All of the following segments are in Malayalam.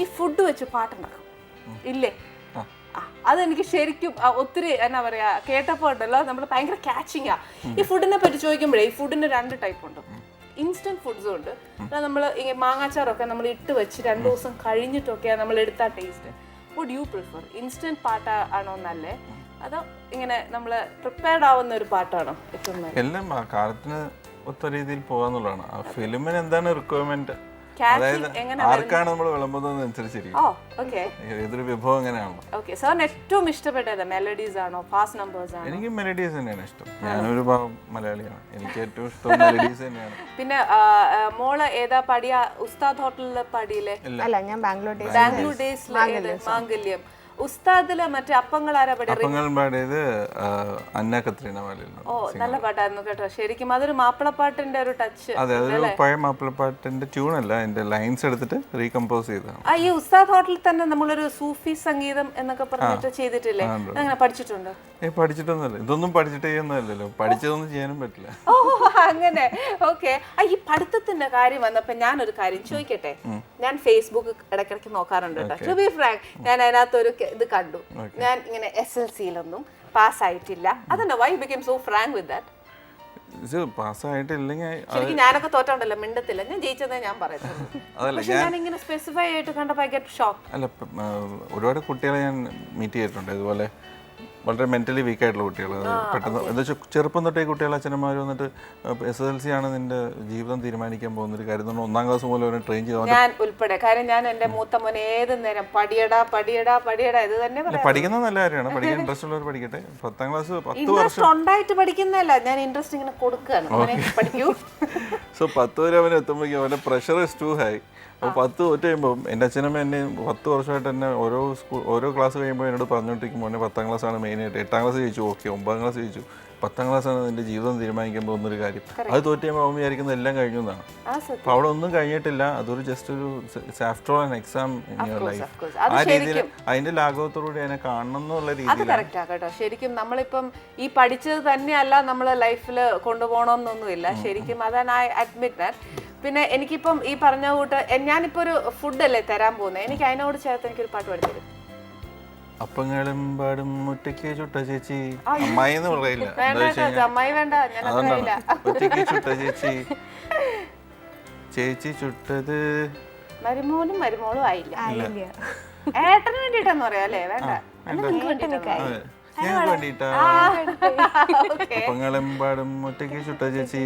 ഈ ഫുഡ് വെച്ച് പാട്ടുണ്ടാക്കും ഇല്ലേ? അതെനിക്ക് ശരിക്കും ഒത്തിരി എന്നാ പറയാ കേട്ടപ്പോൾ ഉണ്ടല്ലോ നമ്മൾ ഭയങ്കര ക്യാച്ചിങ്ങാ. ഈ ഫുഡിനെ പറ്റി ചോദിക്കുമ്പോഴേ ഈ ഫുഡിന് 2 ടൈപ്പ് ഉണ്ട്. ഇൻസ്റ്റന്റ് ഫുഡ്സും ഉണ്ട്. നമ്മൾ മാങ്ങാച്ചാറൊക്കെ നമ്മൾ ഇട്ട് വെച്ച് 2 ദിവസം കഴിഞ്ഞിട്ടൊക്കെയാണ് നമ്മൾ എടുത്ത taste. Would you prefer instant pot ആണോ നല്ലേ, അതോ ഇങ്ങനെ നമ്മൾ പ്രിപ്പയർഡ് ആവുന്ന ഒരു പാട്ടാണോ ഏറ്റവും നല്ലത്? എല്ലാം കാലത്തിന് ഒത്ത രീതിയിൽ പോകാന്നുള്ളതാണ്. ആ ഫിലിമിന് എന്താണ് റിക്വയർമെന്റ്, അതായത് ആർക്കാണ് നമ്മൾ വിളമ്പുന്നത് അനുസരിച്ചിരിക്കും. ഏതൊരു വിഭവം എങ്ങനെയാണോ. സാറിന് ഏറ്റവും ഇഷ്ടപ്പെട്ടത് മെലഡീസ് ആണോ ഫാസ്റ്റ് നമ്പേഴ്സ് ആണോ? എനിക്ക് മെലഡീസ് തന്നെയാണ് ഇഷ്ടം. ഞാനൊരു മലയാളിയാണ്, എനിക്ക് ഏറ്റവും ഇഷ്ടം മെലഡീസ് തന്നെയാണ്. പിന്നെ മോള് ഏതാ പാടിയ? ഉസ്താദ് ഹോട്ടലിൽ പാടിയില്ലേ? അല്ല, ഞാൻ ബാംഗ്ലൂർ ഡേയ്സിലെ മാംഗല്യം. ഉസ്താദില് മറ്റേ അപ്പങ്ങൾ ആരാ പാടിയത്? അപ്പങ്ങൾ പാടിയത് അന്ന കത്രീന വാലിൽ. ഓ, നല്ല പാട്ടായിരുന്നു കേട്ടോ. ശരിക്കും അതൊരു മാപ്പിളപ്പാട്ടിന്റെ ഒരു ടച്ച്. അതെ, അതൊരു പഴയ മാപ്പിളപ്പാട്ടിന്റെ ട്യൂൺ അല്ല, അതിന്റെ ലൈൻസ് എടുത്തിട്ട് റീകമ്പോസ് ചെയ്തതാണ്. ഈ ഉസ്താദ് ഹോട്ടലിൽ തന്നെ നമ്മളൊരു സൂഫി സംഗീതം എന്നൊക്കെ പറഞ്ഞിട്ട് ചെയ്തിട്ടില്ലേ? അങ്ങനെ പഠിച്ചിട്ടുണ്ടോ? പഠിച്ചിട്ടൊന്നുമല്ല, ഇതൊന്നും പഠിച്ചിട്ട് ചെയ്യുന്നതല്ലല്ലോ, പഠിച്ചതൊന്നും ചെയ്യാനും പറ്റില്ല. ഓ, അങ്ങനെ. ഓക്കെ. ഈ പഠിത്തത്തിന്റെ കാര്യം വന്നപ്പോ ഞാനൊരു കാര്യം ചോദിക്കട്ടെ. ഞാൻ ഫേസ്ബുക്ക് ഇടയ്ക്കിടയ്ക്ക് നോക്കാറുണ്ട് കേട്ടോ. ടു ബി ഫ്രാങ്ക്, ഞാൻ അതിനകത്തൊരു ഇത് കണ്ടു. ഞാൻ ഇങ്ങനെ SLC-ലൊന്നും പാസ്സായിട്ടില്ല. അതെന്നാ? Why became so frank with that? ശരിക്കും ഞാനൊക്കെ തോറ്റോണ്ടല്ലോ, മിണ്ടത്തില്ല. ഞാൻ ജയിച്ചതേ ഞാൻ പറയുന്നത്. ഞാനിങ്ങനെ സ്പെസിഫൈ ആയിട്ട് കണ്ടപ്പോ ഐ ഗെറ്റ് ഷോക്ക്. അല്ല, ഒരുപാട് കുട്ടികളെ ഞാൻ മീറ്റ് ചെയ്തിട്ടുണ്ട് ഇതുപോലെ വളരെ മെന്റലി വീക്ക് ആയിട്ടുള്ള കുട്ടികൾ. പെട്ടെന്ന് എന്താ വെച്ചാൽ ചെറുപ്പം തൊട്ടേ കുട്ടികൾ അച്ഛനന്മാർ വന്നിട്ട് SLC ആണ് നിന്റെ ജീവിതം തീരുമാനിക്കാൻ പോകുന്നൊരു കാര്യം. 1ാം ക്ലാസ് മുതൽ അവനെ ട്രെയിൻ ചെയ്ത് ഞാൻ ഉൾപ്പെടെ. കാര്യം ഞാൻ എന്റെ മൂത്ത മോനെ ഏത് നേരം പടിയടാ പടിയടാ പടിയടാ ഇത് തന്നെ പഠിക്കുന്നത് നല്ല കാര്യമാണ്. പഠിക്കാൻ ഇൻട്രസ്റ്റ് ഉള്ളവർ പഠിക്കട്ടെ. 10ാം ക്ലാസ് 10 വർഷം ഉണ്ടായിട്ട് പഠിക്കുന്നതല്ല, ഞാൻ ഇൻട്രസ്റ്റ് ഇങ്ങനെ കൊടുക്കുകയാണ്. പഠിക്കൂ. സോ 10 വരെ അവന് എത്തുമ്പോഴേക്കും അവന്റെ പ്രഷർ ഇസ് ടു ഹൈ. അപ്പോൾ 10 ഒറ്റ കഴിയുമ്പോൾ എൻ്റെ അച്ഛനമ്മ എന്നെ 10 വർഷമായിട്ട് എന്നെ ഓരോ ക്ലാസ് കഴിയുമ്പോൾ എന്നോട് പറഞ്ഞുകൊണ്ടിരിക്കുമ്പോൾ എന്നെ 10ാം ക്ലാസ്സാണ് മെയിനായിട്ട്. 8ാം ക്ലാസ് ചോദിച്ചു, ഓക്കെ. 9ാം ക്ലാസ് ചോദിച്ചു, 10ാം ക്ലാസ്സാണ് നിന്റെ ജീവിതം തീരുമാനിക്കാൻ പോകുന്നൊരു കാര്യം. അത് തോറ്റ് കഴിയുമ്പോൾ അവൻ വിചാരിക്കുന്നത് എല്ലാം കഴിഞ്ഞു എന്നാണ്. അപ്പോൾ അവിടെ ഒന്നും കഴിഞ്ഞിട്ടില്ല. അതൊരു ജസ്റ്റ് ഒരു after all an exam in your life. ആ രീതിയിൽ അതിന്റെ ലാഘവത്തോടുകൂടി അതിനെ കാണണം എന്നുള്ള രീതിയിൽ. ശരിക്കും നമ്മളിപ്പം ഈ പഠിച്ചത് തന്നെയല്ല നമ്മളെ ലൈഫിൽ കൊണ്ടുപോകണമെന്നൊന്നുമില്ല. ശരിക്കും അതാണ് ഐ അഡ്മിറ്റ് ദാറ്റ്. പിന്നെ എനിക്കിപ്പം ഈ പറഞ്ഞ കൂട്ട് ഞാനിപ്പോ ഒരു ഫുഡല്ലേ തരാൻ പോകുന്നത്, എനിക്ക് അതിനോട് ചേർത്ത് എനിക്കൊരു പാട്ട് പഠിത്തരും. അപ്പങ്ങളും പാടും മുറ്റയ്ക്ക് ചുട്ട ചേച്ചി. അമ്മായി എന്ന് പറയില്ല, അമ്മായി വേണ്ട, ഒറ്റയ്ക്ക് ചുട്ട ചേച്ചി, ചേച്ചി ചുട്ടത്. മരുമോനും മരുമോളും ആയില്ല. ഏട്ടന് വേണ്ടിട്ടാന്ന് പറയാ അല്ലേ? വേണ്ട, ഞങ്ങൾക്ക് വേണ്ടിട്ടാ. അപ്പങ്ങളും പാടും മുറ്റയ്ക്ക് ചുട്ട ചേച്ചി,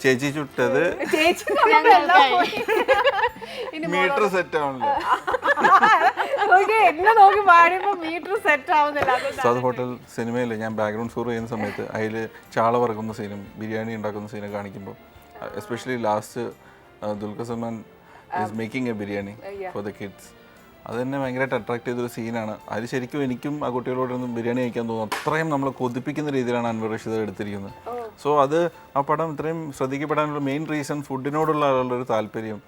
ചേച്ചി ചുട്ടത്. Metre set ആവണല്ലോ. എന്നെ നോക്കി പാടിയപ്പോ മീറ്റർ സെറ്റ് ആവുന്നില്ല. ഉസ്താദ് ഹോട്ടൽ സിനിമയിൽ ഞാൻ ബാക്ക്ഗ്രൗണ്ട് സ്കോർ ചെയ്യുന്ന സമയത്ത് അതിൽ ചാള വറക്കുന്ന സീനും ബിരിയാണി ഉണ്ടാക്കുന്ന സീനും കാണിക്കുമ്പോൾ, especially last Dulquer Salman is making A biryani for the kids, അത് തന്നെ ഭയങ്കരമായിട്ട് അട്രാക്ട് ചെയ്തൊരു സീനാണ്. അത് ശരിക്കും എനിക്കും ആ കുട്ടികളോടൊന്നും ബിരിയാണി കഴിക്കാൻ തോന്നും. അത്രയും നമ്മളെ കൊതിപ്പിക്കുന്ന രീതിയിലാണ് അൻവർ റഷീദ് എടുത്തിരിക്കുന്നത്. സോ അത് ആ പടം ഇത്രയും ശ്രദ്ധിക്കപ്പെടാനുള്ള മെയിൻ റീസൺ ഫുഡിനോടുള്ള ആളുള്ളൊരു താല്പര്യം.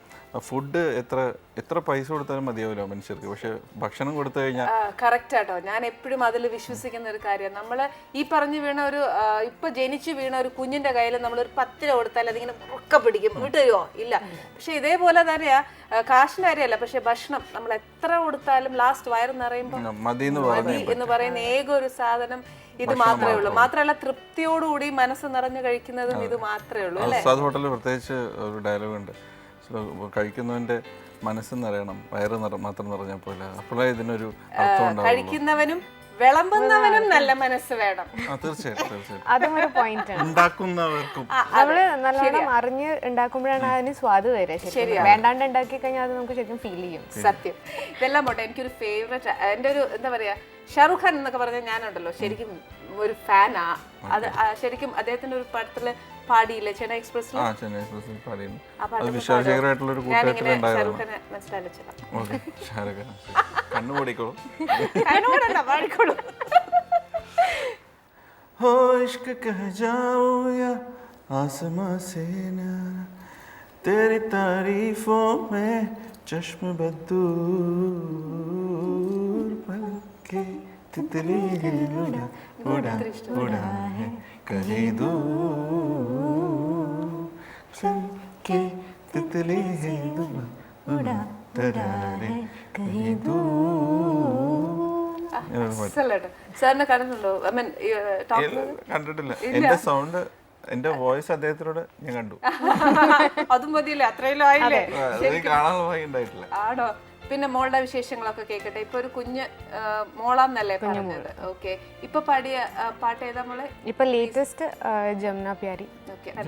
ഫുഡ് എത്ര പൈസ കൊടുത്താലും മതിയാവില്ല മനുഷ്യർക്ക്, പക്ഷെ ഭക്ഷണം കൊടുത്തു കഴിഞ്ഞാൽ. കറക്റ്റ് ആട്ടോ. ഞാൻ എപ്പോഴും അതിൽ വിശ്വസിക്കുന്ന ഒരു കാര്യം, നമ്മൾ ഈ പറഞ്ഞു വീണ ഒരു ഇപ്പൊ ജനിച്ചു വീണ ഒരു കുഞ്ഞിന്റെ കയ്യിൽ നമ്മളൊരു 10 രൂപ കൊടുത്താൽ അതിങ്ങനെ ഉറക്ക പിടിക്കും, വിട്ടുതരുമോ? ഇല്ല. പക്ഷെ ഇതേപോലെ തന്നെയാ കാശിന്റെ കാര്യമല്ല, പക്ഷെ ഭക്ഷണം നമ്മൾ എത്ര കൊടുത്താലും ലാസ്റ്റ് വയറ് നിറയുമ്പോൾ മതി എന്ന് പറയുന്ന ഏക ഒരു സാധനം ഇത് മാത്രമേ ഉള്ളൂ. മാത്രമല്ല തൃപ്തിയോടുകൂടി മനസ്സ് നിറഞ്ഞു കഴിക്കുന്നതും ഇത് മാത്രമേ ഉള്ളൂ അല്ലേ? ഹോട്ടലിൽ പ്രത്യേകിച്ച് ഒരു ഡയലോഗ് ഉണ്ട്, കഴിക്കുന്നവന്റെ മനസ്സ് നിറയണം, വയറ് മാത്രം നിറഞ്ഞാൽ പോലെ. അപ്പോഴേ ഇതിനൊരു അർത്ഥം. കഴിക്കുന്നവനും വിളമ്പുന്നവനും നല്ല മനസ്സ് വേണം. തീർച്ചയായിട്ടും അതും ഒരു പോയിന്റ് ആണ്. ഉണ്ടാക്കുന്നവർക്കും നമ്മള് നല്ലോണം അറിഞ്ഞ് ഉണ്ടാക്കുമ്പോഴാണ് അതിന് സ്വാദ് വരെ. വേണ്ടാണ്ട് ഉണ്ടാക്കി കഴിഞ്ഞാൽ അത് നമുക്ക് ശരിക്കും ഫീൽ ചെയ്യും. സത്യം. ഇതെല്ലാം പോട്ടെ, എനിക്കൊരു ഫേവറേറ്റ്, എൻ്റെ ഒരു എന്താ പറയാ, ഷാറുഖ് ഖാൻ എന്നൊക്കെ പറഞ്ഞാൽ ഞാനുണ്ടല്ലോ ശരിക്കും ഒരു ഫാനാ. അത് ശരിക്കും അദ്ദേഹത്തിന്റെ ഒരു പടത്തില് പാടിയില്ലേ, ചെന്നൈ എക്സ്പ്രസിൽ? तेरी तारीफों में चश्म बदूर पलके तितली उड़ा उड़ा उड़ा है कहीं दूर के तितली उड़ा സാറിനെ കണ്ടിട്ടുണ്ടോ? ഐ മീൻ കണ്ടിട്ടില്ല. എന്റെ സൗണ്ട്, എന്റെ വോയിസ് അദ്ദേഹത്തിനോട് ഞാൻ കണ്ടു. അതും മതിയല്ലേ, അത്രയും ആയില്ലേ? കാണാനുള്ള ഭാഗ്യം ഉണ്ടായിട്ടില്ല. ആണോ? പിന്നെ മോളുടെ വിശേഷങ്ങളൊക്കെ കേൾക്കട്ടെ. ഇപ്പൊ ഒരു കുഞ്ഞ് മോളാന്നല്ലേ പറഞ്ഞത്? ഓക്കെ. ഇപ്പൊ പാടിയ പാട്ട് ഏതാ മോളെ? ഇപ്പൊ ലേറ്റസ്റ്റ് ജമുന പ്യാരി.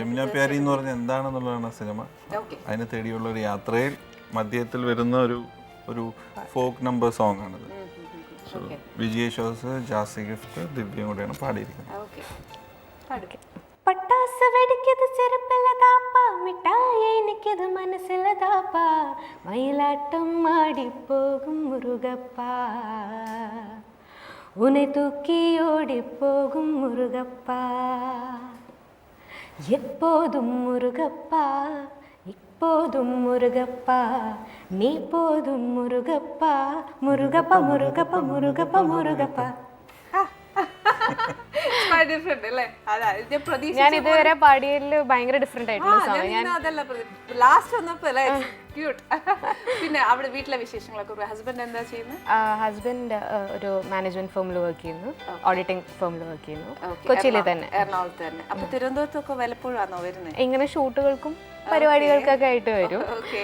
ജമുന പ്യാരി എന്ന് പറഞ്ഞ എന്താണെന്നുള്ളതാണ് സിനിമ. അതിനെ തേടിയുള്ള ഒരു യാത്രയിൽ മധ്യത്തിൽ വരുന്ന ഒരു ഫോക്ക് നമ്പർ സോങ് ആണിത്. വിജയേശ്വാസ്, ജാസി ഗിഫ്റ്റ്, ദിവ്യയും കൂടെയാണ് പാടിയിരിക്കുന്നത്. பட்டாசு வெடிக்குது செருப்பில் தாப்பா, மிட்டாய் இனிக்குது மனசுல தாப்பா, மயிலாட்டம் ஆடி போகும் முருகப்பா, உன்னை தூக்கி ஓடி போகும் முருகப்பா, எப்போதும் முருகப்பா, இப்போதும் முருகப்பா, நீ போதும் முருகப்பா, முருகப்பா முருகப்பா முருகப்பா முருகப்பா. ഞാൻ ഇതുവരെ പാടിയതില് ഭയങ്കര ഡിഫറെന്റ് ആയിട്ടുള്ള പിന്നെ അവിടെ വീട്ടിലെ വിശേഷങ്ങളൊക്കെ. ഹസ്ബൻഡ് എന്താ ചെയ്യുന്നത്? ഹസ്ബൻഡ് ഒരു മാനേജ്മെന്റ് ഫേമിൽ വർക്ക് ചെയ്യുന്നു, ഓഡിറ്റിംഗ് ഫേമിൽ വർക്ക് ചെയ്യുന്നു, കൊച്ചിയിൽ തന്നെ. എറണാകുളത്ത് തന്നെ. അപ്പൊ തിരുവനന്തപുരത്തൊക്കെ വല്ലപ്പോഴാണോ വരുന്നത്? ഇങ്ങനെ ഷൂട്ടുകൾക്കും പരിപാടികൾക്കൊക്കെ ആയിട്ട് വരും. ഓക്കെ.